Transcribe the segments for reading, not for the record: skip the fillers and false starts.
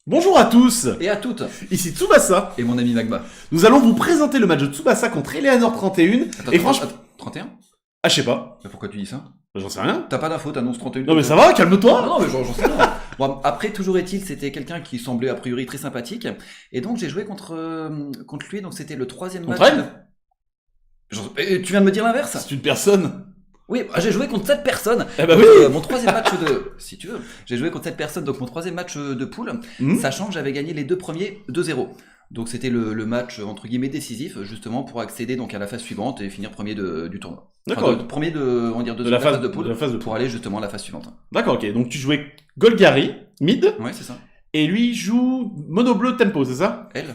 Bonjour à tous, Et à toutes. ici Tsubasa. Et mon ami Magma. Nous allons vous présenter le match de Tsubasa contre Eleanor 31. Et franchement... 31. Ah, je sais pas. Mais pourquoi tu dis ça? J'en sais rien. T'as pas d'infos, t'annonces 31. Non mais ça va, calme-toi. Non, mais j'en sais rien. Bon, après, toujours est-il, c'était quelqu'un qui semblait a priori très sympathique. Et donc j'ai joué contre lui, donc c'était le troisième match. Contre elle Tu viens de me dire l'inverse? C'est une personne. Oui, j'ai joué contre cette personne. Eh bah Donc, oui. mon troisième match de... Si tu veux. J'ai joué contre cette personne, donc mon troisième match de poule, sachant que j'avais gagné les deux premiers 2-0. Donc c'était le match entre guillemets décisif, justement pour accéder donc à la phase suivante et finir premier du tournoi. D'accord. Enfin, premier de, on va dire De la phase de poule, de la phase de pour aller justement à la phase suivante. D'accord, ok. Donc tu jouais Golgari, mid, Ouais, c'est ça. et lui joue Mono Bleu Tempo, c'est ça? Elle.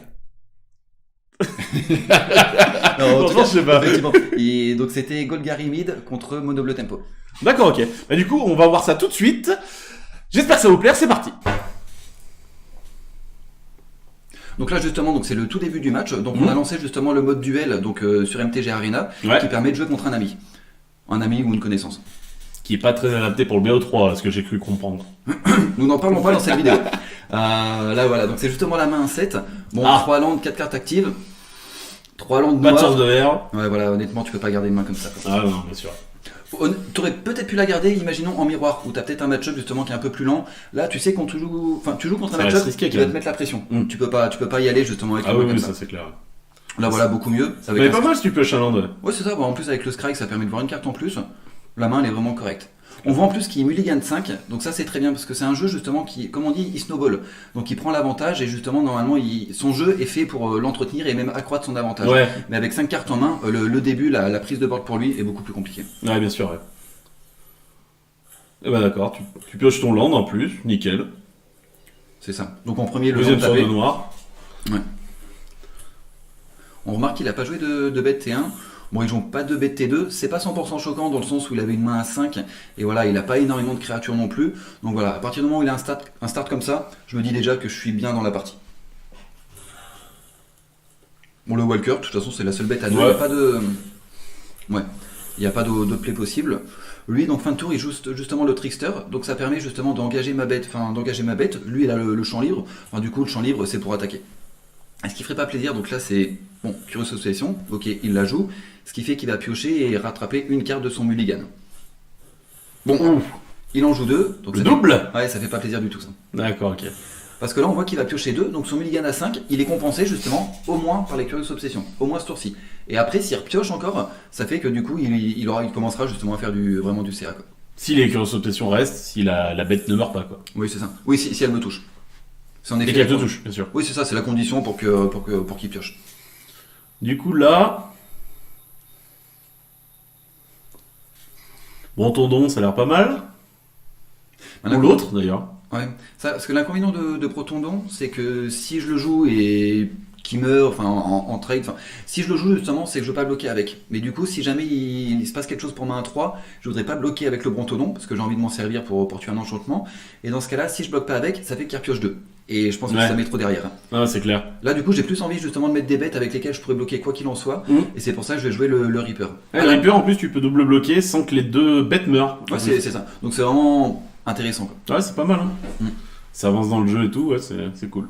Non, en tout cas, je sais pas. effectivement. Et donc c'était Golgari mid contre Mono Bleu Tempo. D'accord, ok. Bah du coup, on va voir ça tout de suite. J'espère que ça vous plaire, c'est parti. Donc là justement, donc c'est le tout début du match. Donc on a lancé justement le mode duel donc sur MTG Arena Ouais. qui permet de jouer contre un ami ou une connaissance. Qui est pas très adapté pour le BO3, ce que j'ai cru comprendre. Nous n'en parlons pas dans cette vidéo. Là voilà, donc c'est justement la main 7. Bon, 3 landes, 4 cartes actives. 3 landes Pas de noires. chance de verre. Ouais voilà, honnêtement tu peux pas garder une main comme ça. Ah non, bien sûr. T'aurais peut-être pu la garder, imaginons en miroir, où t'as peut-être un match-up justement qui est un peu plus lent. Là tu sais quand tu joues contre un Ça reste match-up risqué, qui quand va même. te mettre la pression. Tu peux pas y aller justement avec Ah une oui, main comme oui, ça. ça c'est clair. Là voilà, beaucoup mieux. Avec Mais un pas mal si tu pioches un land, ouais. Ouais, c'est ça. Bon, en plus, avec le Scry, ça permet de voir une carte en plus. La main, elle est vraiment correcte. On voit en plus qu'il mulligan 5. Donc ça, c'est très bien parce que c'est un jeu justement qui, comme on dit, il snowball. Donc il prend l'avantage et justement, normalement, son jeu est fait pour l'entretenir et même accroître son avantage. Ouais. Mais avec 5 cartes en main, le début, la prise de board pour lui est beaucoup plus compliquée. Ouais, bien sûr, ouais. Et bah d'accord, tu pioches ton land en plus, nickel. C'est ça. Donc en premier, le Deuxième land sur de tapé. noir. Ouais. On remarque qu'il a pas joué de bête T1. Bon, il joue pas de bête T2, c'est pas 100% choquant dans le sens où il avait une main à 5 et voilà, il a pas énormément de créatures non plus. Donc voilà, à partir du moment où il a un start comme ça, je me dis déjà que je suis bien dans la partie. Bon, le Walker, de toute façon, c'est la seule bête à 2, il Ouais. n'y a pas de... Ouais, il n'y a pas d'autre play possible. Lui, donc fin de tour, il joue justement le Trickster, donc ça permet justement d'engager ma bête. Lui, il a le champ libre, enfin du coup, le champ libre, c'est pour attaquer. Ce qui ferait pas plaisir, donc là c'est bon, Curieuse Obsession, ok, il la joue, ce qui fait qu'il va piocher et rattraper une carte de son mulligan. Bon, il en joue 2, donc Le ça double. Ouais, ça fait pas plaisir du tout ça. D'accord, ok. Parce que là on voit qu'il va piocher 2, donc son mulligan à 5, il est compensé justement au moins par les Curious Obsessions, au moins ce tour-ci. Et après s'il repioche encore, ça fait que du coup il commencera justement à faire vraiment du CA quoi. Si les Curious Obsessions restent, si la bête ne meurt pas, quoi. Oui c'est ça, oui si elle me touche. C'est en Et effet qu'elle te touche, bien sûr. Oui c'est ça, c'est la condition pour qu'il pioche. Du coup, là... Bon, ton don, ça a l'air pas mal. Ou l'autre, d'ailleurs. Ouais, ça, parce que l'inconvénient de Protondon, c'est que si je le joue et qu'il meurt, enfin en trade, enfin, si je le joue justement, c'est que je veux pas bloquer avec. Mais du coup, si jamais il se passe quelque chose pour main 3, je voudrais pas bloquer avec le Brontodon, parce que j'ai envie de m'en servir pour tuer un enchantement. Et dans ce cas-là, si je bloque pas avec, ça fait qu'il repioche 2. Et je pense que Ouais. ça met trop derrière. Ah, c'est clair. Là, du coup, j'ai plus envie justement de mettre des bêtes avec lesquelles je pourrais bloquer quoi qu'il en soit. Et c'est pour ça que je vais jouer le Reaper. Ouais, le Reaper, en plus, tu peux double bloquer sans que les deux bêtes meurent. Ouais, c'est ça. Donc c'est vraiment intéressant quoi. Ouais, c'est pas mal, hein. Ça avance dans le jeu et tout, ouais, c'est cool.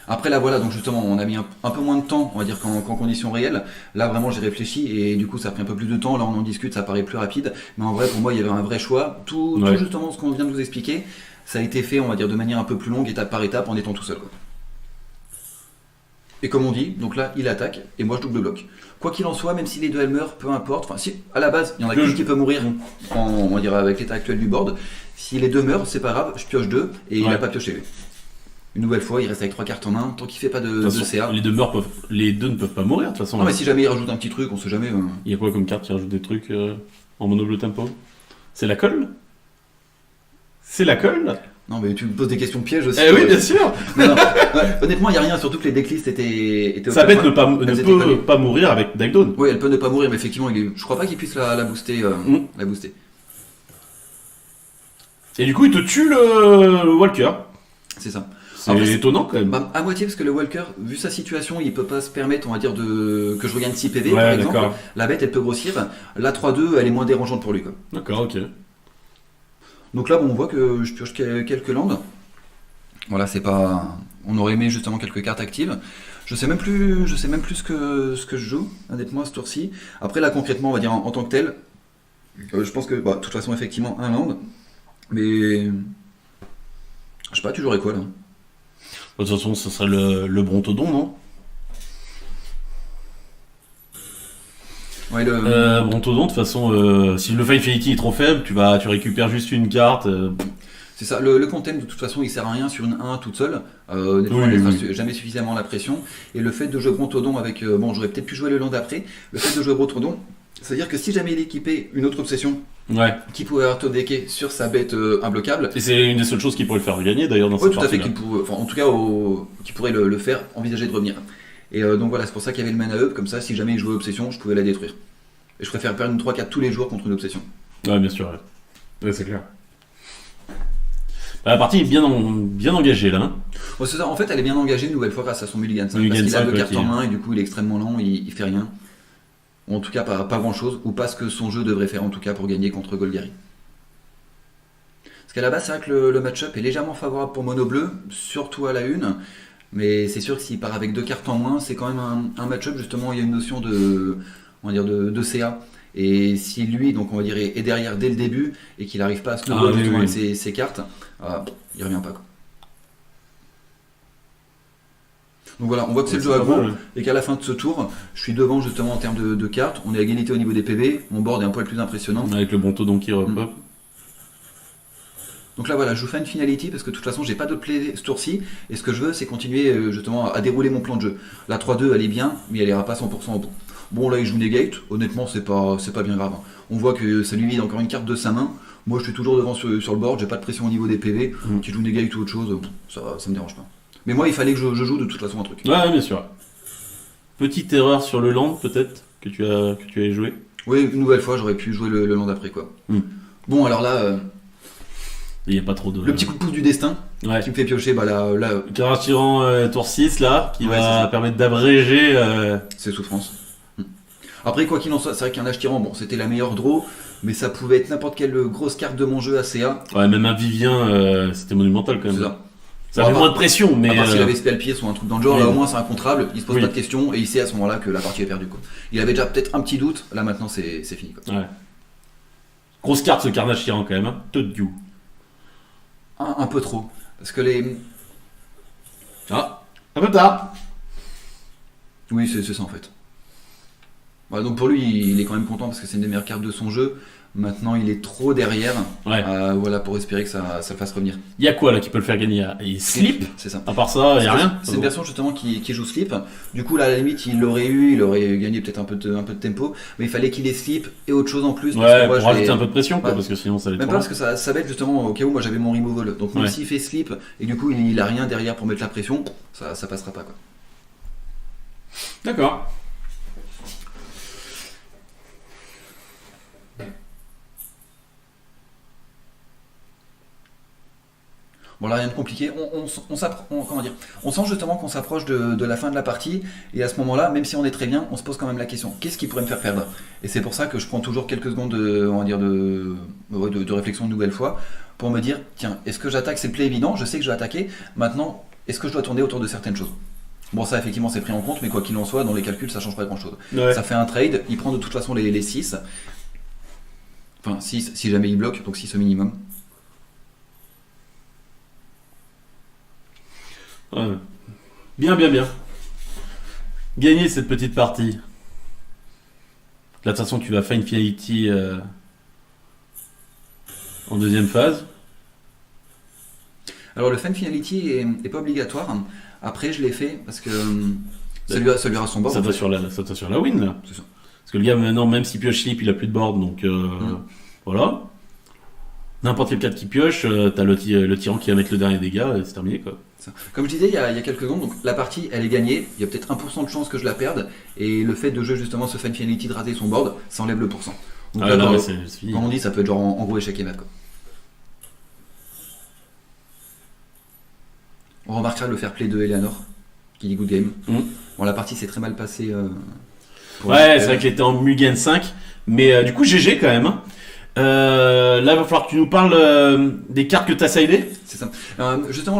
Après là voilà, donc justement on a mis un peu moins de temps, on va dire qu'en conditions réelles. Là vraiment j'ai réfléchi et du coup ça a pris un peu plus de temps, là on en discute, ça paraît plus rapide. Mais en vrai pour moi il y avait un vrai choix. Tout justement ce qu'on vient de vous expliquer, ça a été fait on va dire de manière un peu plus longue, étape par étape, en étant tout seul quoi. Et comme on dit, donc là il attaque et moi je double bloc. Quoi qu'il en soit, même si les deux elles meurent, peu importe, enfin si à la base il y en a qu'une qui peut mourir on va dire avec l'état actuel du board. Si les deux meurent, c'est pas grave, je pioche 2 et il a pas pioché lui. Une nouvelle fois, il reste avec 3 cartes en main, tant qu'il fait pas de CA. Les deux ne peuvent pas mourir, de toute façon. Non, mais si jamais il rajoute un petit truc, on sait jamais. Il y a quoi comme carte qui rajoute des trucs en mono bleu tempo? C'est la colle? C'est la colle? Non, mais tu me poses des questions pièges aussi. Eh oui, bien sûr. Non, ouais, honnêtement, il n'y a rien, surtout que les decklists étaient Sa bête ne peut pas mourir avec Dagon. Oui, elle peut ne pas mourir, mais effectivement, je crois pas qu'il puisse la booster. La booster. Et du coup, il te tue le Walker. C'est ça. C'est étonnant quand même. Bah, à moitié, parce que le Walker, vu sa situation, il peut pas se permettre, on va dire, que je regagne 6 PV, Ouais, par exemple. d'accord. La bête, elle peut grossir. La 3-2, elle est moins dérangeante pour lui, quoi. D'accord, ok. Donc là, bon, on voit que je pioche quelques landes. Voilà, c'est pas On aurait aimé justement quelques cartes actives. Je sais même plus ce que je joue, honnêtement, à ce tour-ci. Après, là, concrètement, on va dire en tant que tel, je pense que, de toute façon, effectivement, un land. Mais. Je sais pas, tu jouerais quoi là? De toute façon, ce serait le Brontodon, non? Ouais, le. Brontodon, de toute façon, si le Infinity est trop faible, tu récupères juste une carte. C'est ça, le Contem de toute façon il sert à rien sur une 1 toute seule, honnêtement Oui, elle mettra oui. jamais suffisamment la pression, et le fait de jouer Brontodon avec, bon j'aurais peut-être pu jouer le land après, le fait de jouer Brontodon, c'est-à-dire que si jamais il équipait une autre obsession Ouais. qui pouvait auto-decker sur sa bête imbloquable, Et c'est une des seules choses qui pourrait le faire gagner d'ailleurs dans ouais, cette tout à fait, partie-là. enfin, en tout cas qui pourrait le faire envisager de revenir. Et donc voilà, c'est pour ça qu'il y avait le mana up, comme ça si jamais il jouait obsession, je pouvais la détruire. Et je préfère perdre une 3-4 tous les jours contre une obsession. Ouais, bien sûr. Ouais, c'est clair. La partie est bien engagée là. Hein. Bon, c'est ça, en fait elle est bien engagée une nouvelle fois grâce à son Mulligan 5, Mulligan parce qu'il a 5, deux ouais, cartes en main et du coup il est extrêmement lent, il fait rien. Ou en tout cas pas grand chose, ou pas ce que son jeu devrait faire en tout cas pour gagner contre Golgari. Parce qu'à la base c'est vrai que le match-up est légèrement favorable pour Mono Bleu, surtout à la une, mais c'est sûr que s'il part avec deux cartes en moins, c'est quand même un match-up justement, il y a une notion on va dire de CA. Et si lui, donc on va dire, est derrière dès le début et qu'il n'arrive pas à se nourrir justement avec ses cartes, il revient pas quoi. Donc voilà, on voit que c'est le jeu à gros et qu'à la fin de ce tour, je suis devant justement en termes de cartes. On est à égalité au niveau des PV, mon board est un poil plus impressionnant. Avec le Brontodon qui repop. Donc là voilà, je vous fais une finality parce que de toute façon j'ai pas d'autre play ce tour-ci et ce que je veux c'est continuer justement à dérouler mon plan de jeu. La 3-2 elle est bien mais elle ira pas 100% au bout. Bon là il joue Negate, honnêtement c'est pas bien grave. On voit que ça lui vide encore une carte de sa main. Moi je suis toujours devant sur le board, j'ai pas de pression au niveau des PV. Qui joue Negate ou autre chose, ça me dérange pas. Mais moi il fallait que je joue de toute façon un truc. Ouais, bien sûr. Petite erreur sur le land peut-être que tu as joué. Oui, une nouvelle fois j'aurais pu jouer le land d'après quoi. Bon alors là... Il n'y a pas trop de... Le petit coup de pouce du destin qui me fait piocher, Carrage Tyran tour 6 là, qui va permettre d'abréger... ses souffrances. Après quoi qu'il en soit, c'est vrai qu'un Âge Tyran, bon c'était la meilleure draw, mais ça pouvait être n'importe quelle grosse carte de mon jeu à CA. Ouais, même un Vivien, c'était monumental quand même. C'est ça. Ça fait moins de pression, mais... À part s'il avait spell pied ou un truc dans le genre, là au moins c'est incontrable, il se pose Oui. pas de questions et il sait à ce moment-là que la partie est perdue quoi. Il avait déjà peut-être un petit doute, là maintenant c'est fini quoi. Ouais. Grosse carte ce Carnage Tyran quand même, hein. Todd Un peu trop. Parce que les... Ah, un peu tard. Oui c'est ça en fait. Voilà, donc pour lui il est quand même content parce que c'est une des meilleures cartes de son jeu. Maintenant il est trop derrière voilà, pour espérer que ça le fasse revenir. Il y a quoi là qui peut le faire gagner? Il Slip. C'est ça. À part ça, il n'y a rien. C'est une version justement qui joue Slip. Du coup là à la limite il aurait gagné peut-être un peu de tempo, mais il fallait qu'il ait Slip et autre chose en plus. Ouais, pour rajouter un peu de pression quoi, Ouais. parce que sinon ça allait Même trop pas parce que ça va être justement au cas où moi j'avais mon removal. Donc même s'il fait Slip et du coup il a rien derrière pour mettre la pression, ça passera pas quoi. D'accord. Bon là rien de compliqué, on sent justement qu'on s'approche de la fin de la partie et à ce moment-là, même si on est très bien, on se pose quand même la question, qu'est-ce qui pourrait me faire perdre? Et c'est pour ça que je prends toujours quelques secondes de réflexion une nouvelle fois pour me dire, tiens, est-ce que j'attaque? C'est le play évident, je sais que je vais attaquer, maintenant, est-ce que je dois tourner autour de certaines choses? Bon ça effectivement c'est pris en compte, mais quoi qu'il en soit, dans les calculs ça change pas grand-chose. Ouais. Ça fait un trade, il prend de toute façon les 6, enfin 6 si jamais il bloque, donc 6 au minimum. Ouais. Bien. Gagner cette petite partie. Là, de toute façon, tu vas faire une finality en deuxième phase. Alors le fan finality est pas obligatoire. Après je l'ai fait parce que ça lui aura son board. Ça en va fait. sur la win là. C'est ça. Parce que le gars maintenant, même s'il pioche slip, il a plus de board, donc voilà. N'importe quelle carte qui pioche, t'as le tyran qui va mettre le dernier dégât, et c'est terminé quoi. Ça. Comme je disais il y a quelques secondes, donc la partie elle est gagnée, il y a peut-être 1% de chance que je la perde, et le fait de jouer justement ce fan finality de rater son board, ça enlève le pourcent. Donc là, non, quand, mais c'est fini. quand on dit ça peut être genre en gros échec et mat quoi. On remarquera le fair play de Eleanor, qui dit good game. Bon la partie s'est très mal passée. Ouais, c'est vrai qu'il était en Mugen 5, mais du coup GG quand même. Hein. Là, il va falloir que tu nous parles des cartes que tu as sidées. C'est ça. Justement,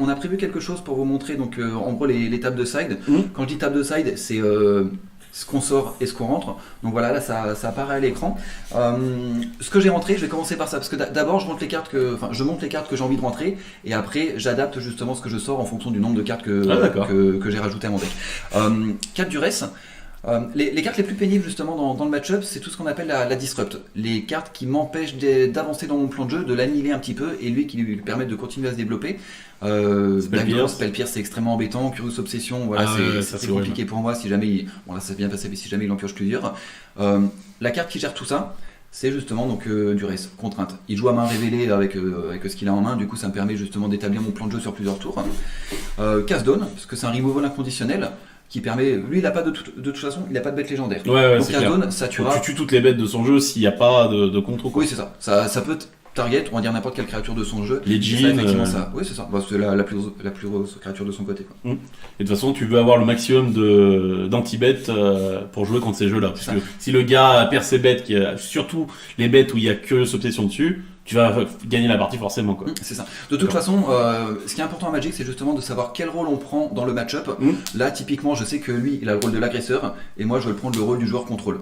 on a prévu quelque chose pour vous montrer. Donc, en gros, les tables de side. Quand je dis table de side, c'est ce qu'on sort et ce qu'on rentre. Donc voilà, là, ça apparaît à l'écran. Ce que j'ai rentré, je vais commencer par ça, parce que d'abord, je monte les cartes que j'ai envie de rentrer, et après, j'adapte justement ce que je sors en fonction du nombre de cartes que j'ai rajouté à mon deck. 4 duress. Les cartes les plus pénibles justement dans le match-up, c'est tout ce qu'on appelle la disrupt. Les cartes qui m'empêchent d'avancer dans mon plan de jeu, de l'annihiler un petit peu, et lui qui lui permettent de continuer à se développer. Spell Pierce, c'est extrêmement embêtant. Curious Obsession, voilà, c'est compliqué pour moi si jamais bon là ça s'est bien passé, mais si jamais il en pioche plusieurs. La carte qui gère tout ça, c'est justement donc Duress, contrainte. Il joue à main révélée avec ce qu'il a en main, du coup ça me permet justement d'établir mon plan de jeu sur plusieurs tours. Cast Down, parce que c'est un removal inconditionnel qui permet, lui il a pas de toute façon, il a pas de bête légendaire. Donc Cast Down, ça tuera. Tu tues toutes les bêtes de son jeu s'il n'y a pas de contre. Oui, c'est ça. Ça peut target, on va dire n'importe quelle créature de son jeu. Les jeans. Effectivement, ça. Oui, c'est ça. Bah, c'est la plus grosse créature de son côté, quoi. Et de toute façon, tu veux avoir le maximum d'anti-bêtes pour jouer contre ces jeux-là. Parce que si le gars perd ses bêtes, surtout les bêtes où il y a Curious Obsession dessus, tu vas gagner la partie forcément, quoi. C'est ça. De toute façon, ce qui est important à Magic, c'est justement de savoir quel rôle on prend dans le match-up. Là, typiquement, je sais que lui, il a le rôle de l'agresseur, et moi, je vais prendre le rôle du joueur contrôle.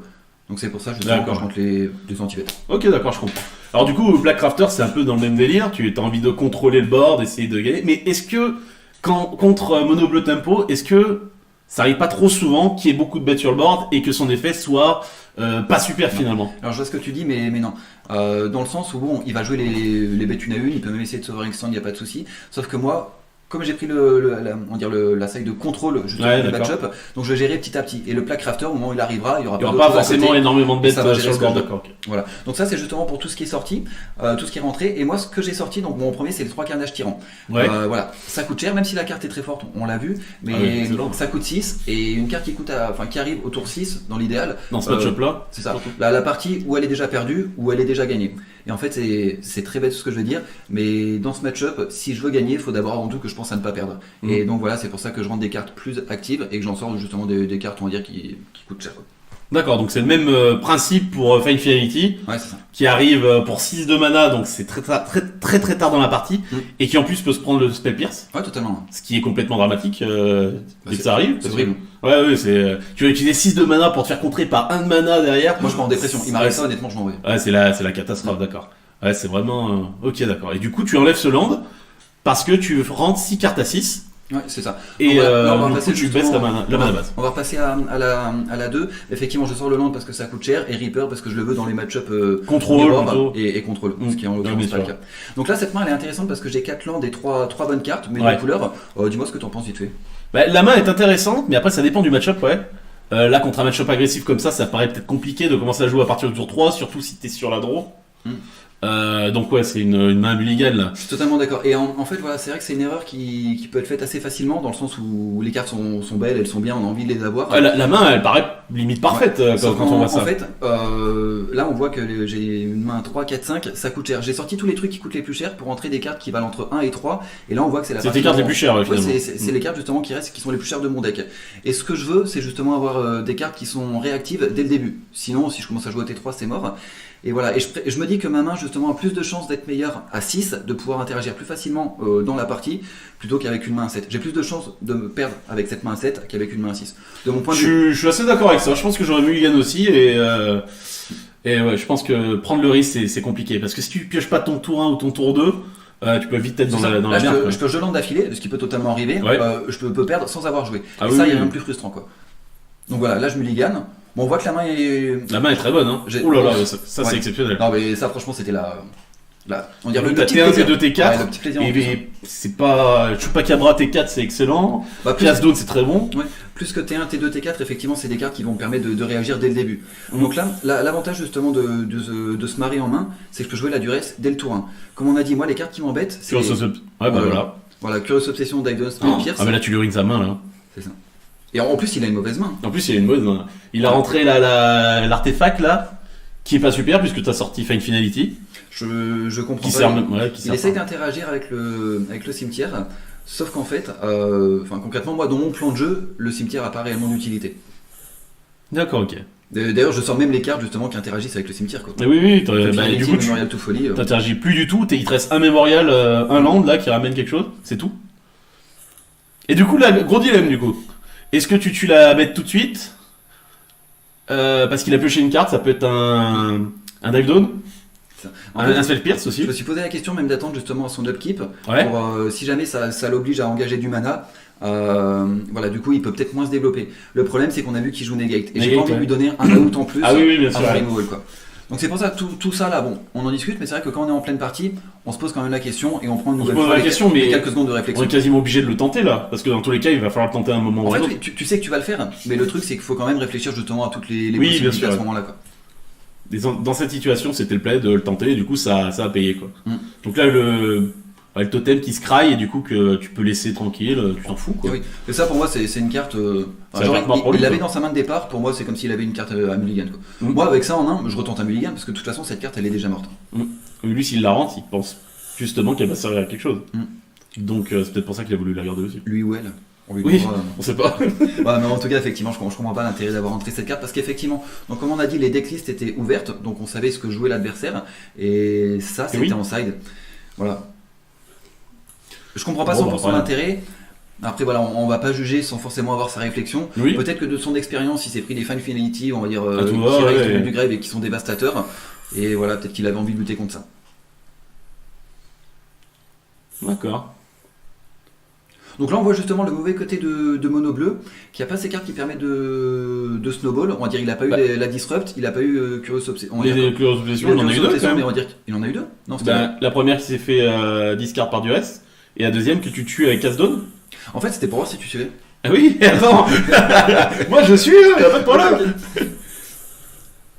Donc c'est pour ça justement que je rentre les anti-bêtes. Ok, d'accord, je comprends. Alors du coup, Black Crafter, c'est un peu dans le même délire. Tu as envie de contrôler le board, d'essayer de gagner. Mais est-ce que, contre Mono Bleu Tempo, est-ce que ça arrive pas trop souvent qu'il y ait beaucoup de bêtes sur le board et que son effet soit pas super finalement? Alors je vois ce que tu dis, mais non. Dans le sens où bon, il va jouer les bêtes une à une, il peut même essayer de Sovereign Stand, il n'y a pas de souci. Sauf que moi, comme j'ai pris la salle de contrôle justement du match-up, donc je vais gérer petit à petit. Et le Plague Crafter, au moment où il arrivera, il n'y aura pas forcément énormément de bêtes sur le board. D'accord. Voilà. Donc ça c'est justement pour tout ce qui est sorti, tout ce qui est rentré. Et moi ce que j'ai sorti, donc mon premier c'est les 3 carnages tyrans. Voilà. Ça coûte cher, même si la carte est très forte, on l'a vu, mais ça coûte 6 et une carte qui arrive au tour 6 dans l'idéal. Dans ce match-up là. C'est ça. La partie où elle est déjà perdue, où elle est déjà gagnée. Et en fait c'est très bête ce que je veux dire, mais dans ce match-up, si je veux gagner, il faut d'abord avant tout que je pense à ne pas perdre. Et donc voilà, c'est pour ça que je rentre des cartes plus actives et que j'en sors justement des cartes, on va dire, qui coûtent cher. D'accord, donc c'est le même principe pour Fine Finality, qui arrive pour 6 de mana, donc c'est très tard dans la partie, et qui en plus peut se prendre le Spell Pierce. Ouais, totalement. Ce qui est complètement dramatique dès que ça arrive. C'est horrible. Ouais, tu vas utiliser 6 de mana pour te faire contrer par 1 de mana derrière. Moi je m'en en dépression, il m'arrive ça, honnêtement je m'en vais. Ouais, c'est la catastrophe, d'accord. Ouais, c'est vraiment... Ok, d'accord. Et du coup, tu enlèves ce land, parce que tu rentres 6 cartes à 6. Ouais, c'est ça. Et on va passer tu baisses la mana base. On va repasser à la 2. Effectivement, je sors le land parce que ça coûte cher et Reaper parce que je le veux dans les match-up contrôle et contrôle, ce qui est en l'occurrence pas le cas. Donc là, cette main elle est intéressante parce que j'ai 4 lands et 3 bonnes cartes, mais de couleur. Dis-moi ce que t'en penses vite fait. La main est intéressante, mais après ça dépend du match-up, ouais. Là, contre un match-up agressif comme ça paraît peut-être compliqué de commencer à jouer à partir du tour 3, surtout si t'es sur la draw. Donc ouais, c'est une main mulligan là. Je suis totalement d'accord. Et en fait, voilà, c'est vrai que c'est une erreur qui peut être faite assez facilement dans le sens où les cartes sont belles, elles sont bien, on a envie de les avoir. La main, elle paraît limite parfaite quand on voit ça. En fait, là on voit que j'ai une main 3, 4, 5, ça coûte cher. J'ai sorti tous les trucs qui coûtent les plus chers pour entrer des cartes qui valent entre 1 et 3. Et là on voit que c'est la tes cartes les plus chères, finalement. C'est les cartes justement qui restent, qui sont les plus chères de mon deck. Et ce que je veux, c'est justement avoir des cartes qui sont réactives dès le début. Sinon, si je commence à jouer à T3, c'est mort. Et voilà, et je me dis que ma main justement a plus de chances d'être meilleure à 6, de pouvoir interagir plus facilement dans la partie, plutôt qu'avec une main à 7. J'ai plus de chances de me perdre avec cette main à 7 qu'avec une main à 6. De mon point de vue. Je suis assez d'accord avec ça, je pense que j'aurais mulligan aussi, et ouais, je pense que prendre le risque c'est compliqué, parce que si tu pioches pas ton tour 1 ou ton tour 2, tu peux vite être dans la merde. Je peux jeu land d'affilée, ce qui peut totalement arriver, je peux perdre sans avoir joué. Il y a même plus frustrant, quoi. Donc voilà, là je mulligan. Bon, on voit que la main est très bonne, hein. Oh là là, ça c'est exceptionnel. Non, mais ça, franchement, c'était on dirait le petit plaisir. T2, T4. Ouais, le petit plaisir. Et c'est pas. Chupacabra T4, c'est excellent. Classe Dawn, c'est très bon. Ouais. Plus que T1, T2, T4, effectivement, c'est des cartes qui vont me permettre de réagir dès le début. Donc là, l'avantage justement de se marrer en main, c'est que je peux jouer la duresse dès le tour 1. Comme on a dit, moi, les cartes qui m'embêtent, c'est. Voilà, Curious Obsession, Daedalus, Pierce. Ah, mais là, tu lui rines sa main, là. C'est ça. Et en plus, il a une mauvaise main. Il a rentré l'artefact là, qui est pas super puisque tu as sorti Fine Finality. Je comprends pas. Il essaye d'interagir avec le cimetière, sauf qu'en fait, concrètement, moi, dans mon plan de jeu, le cimetière n'a pas réellement d'utilité. D'accord, ok. D'ailleurs, je sors même les cartes justement qui interagissent avec le cimetière, quoi. Et oui, oui, du coup, Memorial to Folly. t'interagis plus du tout, il te reste un mémorial, un land là qui ramène quelque chose, c'est tout. Et du coup, là, gros dilemme du coup. Est-ce que tu tues la bête tout de suite parce qu'il a pioché une carte, ça peut être un dive down, En fait, un spell pierce je aussi. me suis posé la question même d'attendre justement à son upkeep Ouais. pour si jamais ça l'oblige à engager du mana. Voilà, du coup, il peut peut-être moins se développer. Le problème, c'est qu'on a vu qu'il joue Negate et j'ai pas envie de lui donner un out en plus Ah oui, bien sûr. avant removal, quoi. Donc c'est pour ça tout ça là, bon, on en discute, mais c'est vrai que quand on est en pleine partie, on se pose quand même la question et on prend une nouvelle fois les quelques secondes de On réflexion. est quasiment obligé de le tenter là, parce que dans tous les cas, il va falloir le tenter à un moment ou En à un fait, autre. tu sais que tu vas le faire, mais le truc c'est qu'il faut quand même réfléchir justement à toutes les Oui, bien possibilités sûr. à ce moment-là, quoi. Dans cette situation, c'était le play de le tenter, et du coup, ça a payé quoi. Mm. Donc là, le totem qui se craille, et du coup, que tu peux laisser tranquille, tu t'en fous quoi. Et oui. Et ça pour moi c'est une carte. C'est Genre, la carte mort pour lui, il l'avait quoi. dans sa main de départ, pour moi c'est comme s'il avait une carte à mulligan, quoi. Mm. Moi avec ça en main, je retente un mulligan parce que de toute façon cette carte elle est déjà morte. Lui, s'il la rentre, il pense justement qu'elle va servir à quelque chose. Mm. Donc, c'est peut-être pour ça qu'il a voulu la garder aussi. Lui ou elle. On lui Oui, donnera, on sait pas. Ouais, mais en tout cas, effectivement, je comprends pas l'intérêt d'avoir rentré cette carte parce qu'effectivement, donc comme on a dit, les decklists étaient ouvertes, donc on savait ce que jouait l'adversaire et ça, c'était oui. en side. Voilà. Je comprends pas Bon, 100% voilà. l'intérêt. Après, voilà, on va pas juger sans forcément avoir sa réflexion. Oui. Peut-être que de son expérience, il s'est pris des Final Finality, on va dire, Ah, tout qui va, restent ouais. du grave et qui sont dévastateurs. Et voilà, peut-être qu'il avait envie de lutter contre ça. D'accord. Donc là, on voit justement le mauvais côté de Mono Bleu, qui a pas ces cartes qui permettent de snowball. On va dire, il a pas eu la Disrupt, il a pas eu Curious Obsession. Les Curious Obsession, il en a eu deux quand mais même. on va dire qu'il en a eu deux. Non, c'était La première qui s'est fait discard par duress, et la deuxième que tu tues avec Cast-Down. En fait, c'était pour voir si tu suivais. Ah oui, attends. Moi je suis, y a pas de problème.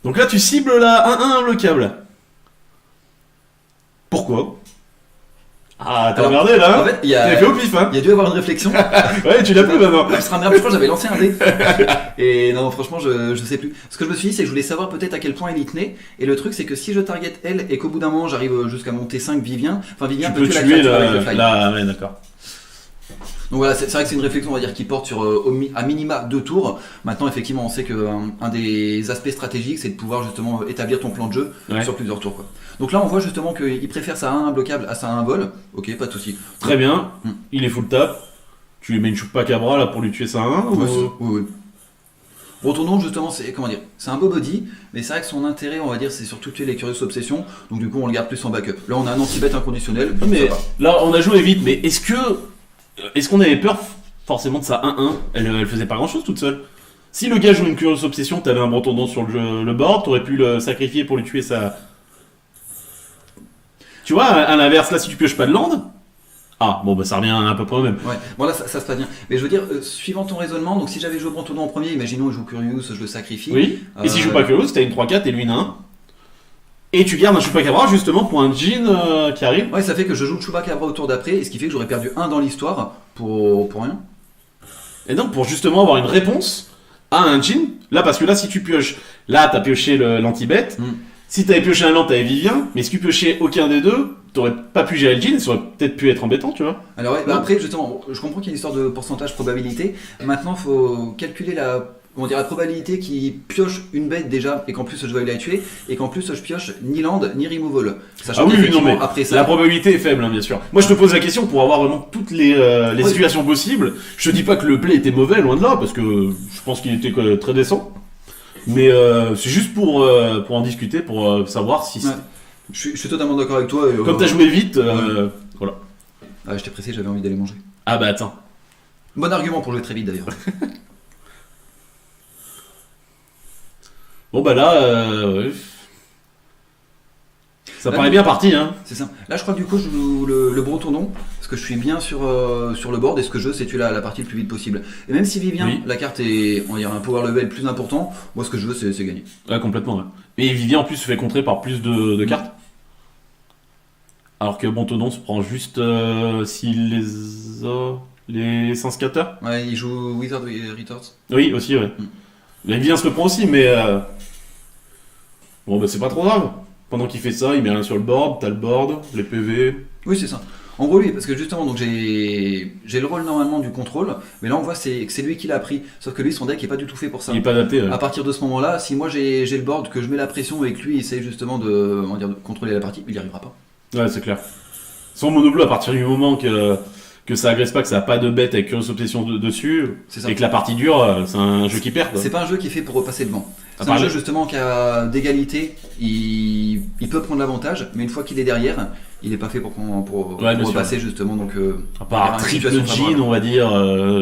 Donc là tu cibles la 1-1 bloquable. Pourquoi? Ah, t'as Alors, regardé là? En fait, il y T'avais a fait au pif, hein? dû y avoir une réflexion. Ouais, tu l'as plus maintenant. Ce sera merde, je crois que j'avais lancé un dé. Et non, franchement, je sais plus. Ce que je me suis dit, c'est que je voulais savoir peut-être à quel point elle y tenait. Et le truc, c'est que si je target elle et qu'au bout d'un moment, j'arrive jusqu'à mon T5 Vivien, enfin Vivien Tu peut peux tuer tuer créature avec le fly. ouais, d'accord. Donc voilà, c'est vrai que c'est une réflexion, on va dire, qui porte sur à minima 2 tours. Maintenant, effectivement, on sait qu'un des aspects stratégiques, c'est de pouvoir justement établir ton plan de jeu Ouais. sur plusieurs tours, quoi. Donc là, on voit justement qu'il préfère ça à un bloquable à ça à un vol. Ok, pas de souci. Très bien, Mm. il est full tap. Tu lui mets une choupa cabra là pour lui tuer ça à 1 Ouais, ou... oui. Retournons justement, c'est comment dire, c'est un beau body, mais c'est vrai que son intérêt, on va dire, c'est surtout tuer les Curious Obsessions. Donc du coup, on le garde plus en backup. Là, on a un anti-bet inconditionnel. Oui, mais ça va. là on a joué vite, mais est-ce qu'on avait peur forcément de ça 1-1? Elle faisait pas grand chose toute seule. Si le gars joue une Curious Obsession, t'avais un bon tendon sur le board, t'aurais pu le sacrifier pour lui tuer ça. Tu vois, à l'inverse, là si tu pioches pas de land, ah bon bah ça revient à peu près au même. Ouais, bon là, ça se passe bien. Mais je veux dire, suivant ton raisonnement, donc si j'avais joué Brontodon en premier, imaginons, je joue Curious, je le sacrifie. Oui, et si je joue pas Curious, t'as une 3-4 et lui une 1. Et tu gardes un Chupacabra justement pour un Djinn qui arrive. Ouais, ça fait que je joue le Chupacabra au tour d'après, et ce qui fait que j'aurais perdu 1 dans l'histoire pour rien. Et donc pour justement avoir une réponse à un Djinn, là parce que là si tu pioches, là t'as pioché l'anti-bet, Mm. si t'avais pioché un land t'avais Vivien, mais si tu piochais aucun des deux, t'aurais pas pu gérer le Djinn, ça aurait peut-être pu être embêtant, tu vois. Alors ouais, bah après justement, je comprends qu'il y a une histoire de pourcentage probabilité. Maintenant, faut calculer la probabilité qu'il pioche une bête déjà et qu'en plus je vais la tuer et qu'en plus je pioche ni land ni removal. Sachant Ah oui, non qu'effectivement, mais après ça, la probabilité est faible, hein, bien sûr. Moi je te pose la question pour avoir vraiment toutes les Ouais. situations possibles. Je te dis pas que le play était mauvais, loin de là, parce que je pense qu'il était très décent. Mais c'est juste pour en discuter, pour savoir si... Ouais. je suis totalement d'accord avec toi. Et, Comme t'as joué vite, voilà. Ah, j'étais pressé, j'avais envie d'aller manger. Ah bah attends. Bon argument pour jouer très vite d'ailleurs. Bon bah là, ouais. Ça Là, paraît bien parti, hein. C'est ça. Là, je crois que du coup, je joue le Brontodon parce que je suis bien sur le board et ce que je veux, c'est tuer la partie le plus vite possible. Et même si Vivien, Oui. la carte est, on va dire, un power level plus important, moi, ce que je veux, c'est gagner. Ouais, complètement, ouais. Mais Vivien en plus se fait contrer par plus de cartes. Alors que Brontodon se prend juste s'il les a... les Senscateurs. Ouais, il joue Wizard Retorts. Oui, aussi, ouais. Mm. Mais Vivien se le prend aussi, mais... bon bah c'est pas trop grave. Pendant qu'il fait ça, il met rien sur le board, t'as le board, les PV... Oui, c'est ça. En gros, lui, parce que justement, donc j'ai le rôle normalement du contrôle, mais là on voit que c'est lui qui l'a pris. Sauf que lui, son deck est pas du tout fait pour ça. Il est pas adapté. Ouais. À partir de ce moment-là, si moi j'ai le board, que je mets la pression et que lui essaye justement de contrôler la partie, il n'y arrivera pas. Ouais, c'est clair. Son monobleu, à partir du moment que ça agresse pas, que ça a pas de bête avec Curious Obsession dessus, et que la partie dure, c'est un jeu qui perd. C'est pas un jeu qui est fait pour repasser devant. C'est un jeu justement qui a d'égalité, il peut prendre l'avantage, mais une fois qu'il est derrière, il est pas fait pour repasser justement. Donc, à part Triple Jean, on va dire,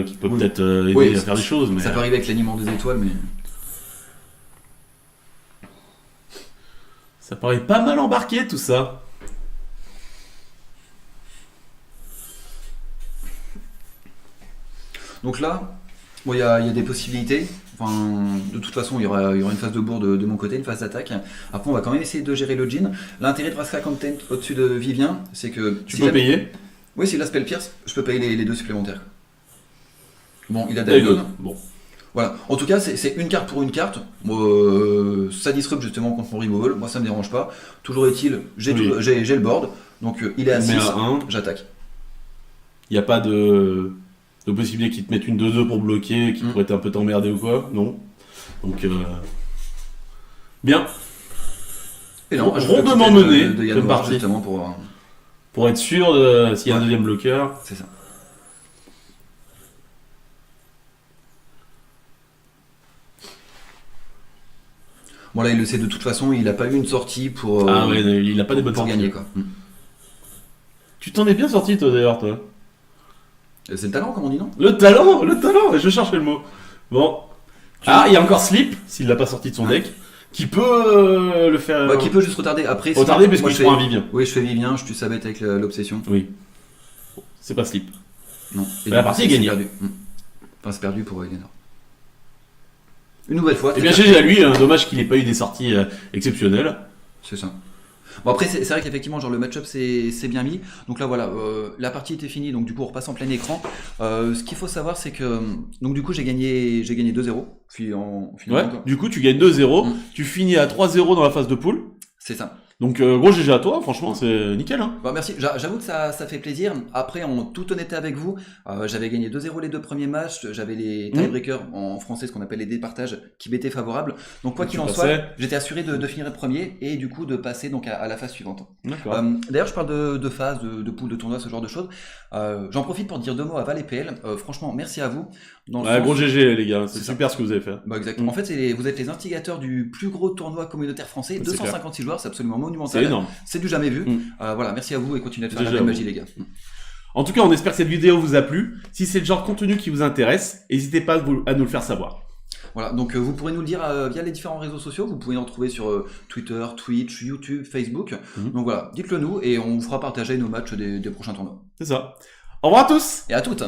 qui peut peut-être aider à faire des choses. Mais... Ça peut arriver avec l'aliment des étoiles, mais... Ça paraît pas mal embarqué tout ça. Donc là, bon, y a des possibilités. Enfin, de toute façon, il y aura une phase de bourre de mon côté, une phase d'attaque. Après, on va quand même essayer de gérer le Jin. L'intérêt de Vraska Content au-dessus de Vivien, c'est que... Tu peux payer. Oui, s'il a Spell Pierce, je peux payer les 2 supplémentaires. Bon, il a Dagon. Bon. Voilà. En tout cas, c'est une carte pour une carte. Ça disrupt justement contre mon removal. Moi, ça me dérange pas. Toujours est-il, j'ai le board. Donc, il est à 6. J'attaque. Il n'y a pas de possibilité qu'ils te mettent une 2-2 pour bloquer, qui pourrait un peu t'emmerder ou quoi. Non. Donc, bien. Et non, rondement mené comme partie. Justement pour être sûr s'il y a un deuxième bloqueur. C'est ça. Bon là il le sait de toute façon, il a pas eu une sortie pour il a pas des bonnes sorties gagner quoi. Tu t'en es bien sorti toi d'ailleurs toi. C'est le talent comme on dit non? Le talent, je cherchais le mot. Bon. Il y a encore Sleep s'il l'a pas sorti de son deck qui peut le faire qui peut juste retarder après parce que je prends un Vivien. Oui, je fais Vivien, je tue sa bête avec l'obsession. Oui. C'est pas Sleep. Non. Et la partie est gagnée. Enfin c'est perdu pour Eleanor. Une nouvelle fois. Et bien GG à lui, dommage qu'il ait pas eu des sorties exceptionnelles. C'est ça. Bon après c'est vrai qu'effectivement genre le match-up c'est bien mis. Donc là voilà, la partie était finie, donc du coup on repasse en plein écran. Ce qu'il faut savoir c'est que donc du coup j'ai gagné 2-0. Du coup tu gagnes 2-0, tu finis à 3-0 dans la phase de poule. C'est ça. Donc gros GG à toi, franchement c'est nickel. Hein. Bon, merci, j'avoue que ça fait plaisir. Après en toute honnêteté avec vous, j'avais gagné 2-0 les 2 premiers matchs, j'avais les tiebreakers en français, ce qu'on appelle les départages, qui m'étaient favorables. Donc quoi qu'il en soit, j'étais assuré de finir le premier et du coup de passer donc à la phase suivante. D'ailleurs je parle de phase, de poule, de tournoi, ce genre de choses. J'en profite pour dire 2 mots à Val et PL. Franchement merci à vous. Gros GG les gars, c'est super ce que vous avez fait. Exactement. En fait vous êtes les instigateurs du plus gros tournoi communautaire français, 256 joueurs, c'est absolument monumental. C'est énorme. C'est du jamais vu. Voilà, merci à vous et continuez de faire la belle magie les gars. En tout cas, on espère que cette vidéo vous a plu. Si c'est le genre de contenu qui vous intéresse, n'hésitez pas à nous le faire savoir. Voilà, donc vous pourrez nous le dire via les différents réseaux sociaux. Vous pouvez en trouver sur Twitter, Twitch, YouTube, Facebook. Donc voilà, dites-le nous et on vous fera partager nos matchs des prochains tournois. C'est ça. Au revoir à tous et à toutes.